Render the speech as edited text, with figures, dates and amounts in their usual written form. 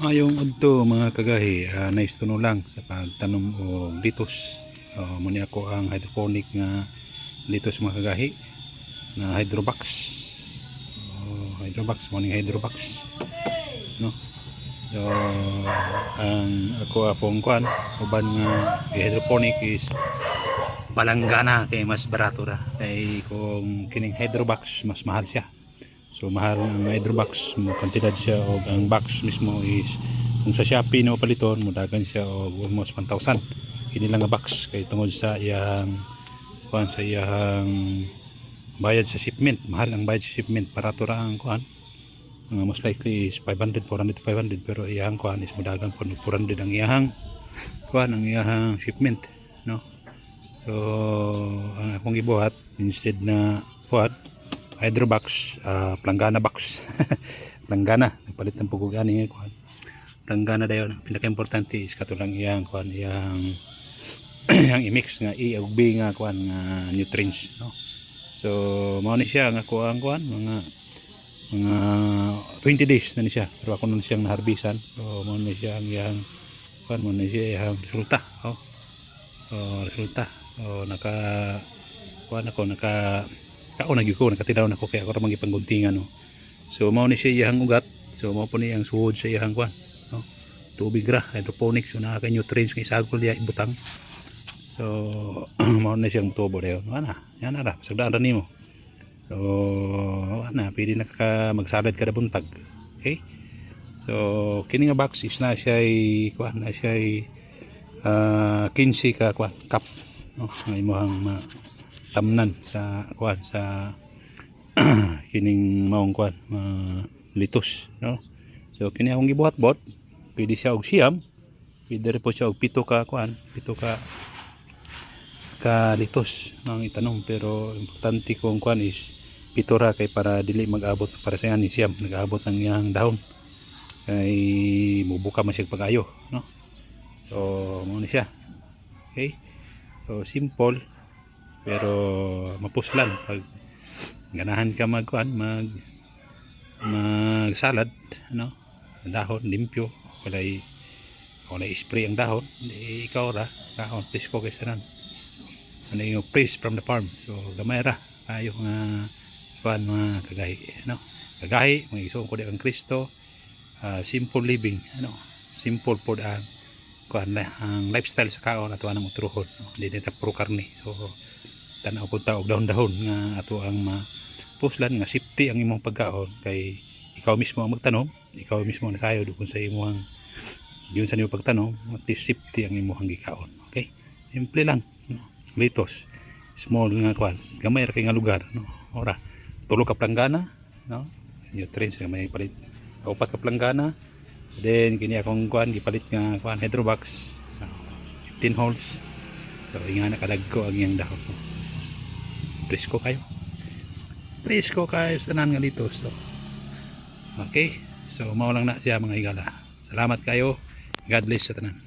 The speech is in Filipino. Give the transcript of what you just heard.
Ayong adto mga kagahi, nice to know lang sa pagtanom og litos. Muni ako ang hydroponic nga litos mga kagahi na hydrobox. Hydrobox, morning hydrobox. No? So, ang ako apong kuan, uban nga hydroponic is palanggana kay mas barato ra. Kay kung kining hydrobox mas mahal siya. So mahal ang hydrobox mo kantidad siya o ang box mismo is kung sa Shopee no paliton mo dagan siya og almost 1,000. Kini lang nga box kay tungod sa iyang kuan sa iyang bayad sa shipment. Mahal ang bayad sa shipment para to ra ang kuan. Most likely is 500 400 to 500 pero iyang kuan is modagan po 400 ang iyang kuan ang iyang shipment no. So ang akong gibuhat instead na kuan hydrobox, planggana box. Planggana, nagpalit ng pugugan niya kuan. Planggana dayon, ang pinaka-importante is katulang iyang kuan, iyang yang i-mix nga A ug B nga kuan nga nutrients, no. So mao ni siya nga kuan mga 20 days na ni siya. Pero ako nun siyang naharbisan. So mao ni siya ang iyang kuan, mao ni siya iyang resulta, oh. Resulta. So kaon na gyud ko nakatilaw na ko kaya ako ra magipangguntingan no. So mao ni siya iyang ugat. So mao po ni ang suhod sa iyang kuan no. Tubig ra hydroponics so na kay nutrients kay sagol diya ibutang. So mao na siyang tubo dayon. Ana, yan ra sagdaan ra nimo. So ana pwede na ka magsalad kada buntag. Okay? So kini nga box is na siya kuan na siya 15 ka kuan cup no. Ay mohang tamnan sa kuan sa kining maong kuan litos no. So kini akong gibuhat-bot pwede siya og siyam, pwede rin po siya og 7 ka kuan, 7 ka litos ang itanom pero importante kong kuan is 7 ra kay para dili mag-abot para sa ani siyam nag-abot ng iyang dahon kay mubuka man siya pag-ayo no. So mo ni siya. Okay? So simple pero mapuslan pag ganahan ka magkuan mag salad ano dahon limpyo walay spray ang dahon di ikaw ra dahon pisko kay sanan ano yung fresh from the farm so gamay ra ayo nga kuan mga kagahi ano kagahi mga igsoon ko di ang Kristo simple living ano simple food ang kuan ang lifestyle sa kaon ato ang utruhon no? Di ta puro karne so tanaw po ta og dahon-dahon nga ato ang mapuslan nga safety ang imong pagkaon kay ikaw mismo ang magtanom ikaw mismo ang nasayod kung sa imong yun sa imong pagtanom at safety ang imong gikaon. Okay, simple lang no? Litos small nga kwan gamay ra kay nga lugar no ora tulo ka planggana no nutrients nga may palit 4 ka planggana then kini akong kwan gipalit nga kwan hydrobox 15 holes so ingana kadagko ang iyang dahon no? Presko kayo sa tanan nga litos so. Okay so mao lang na siya mga higala salamat kayo God bless sa tanan.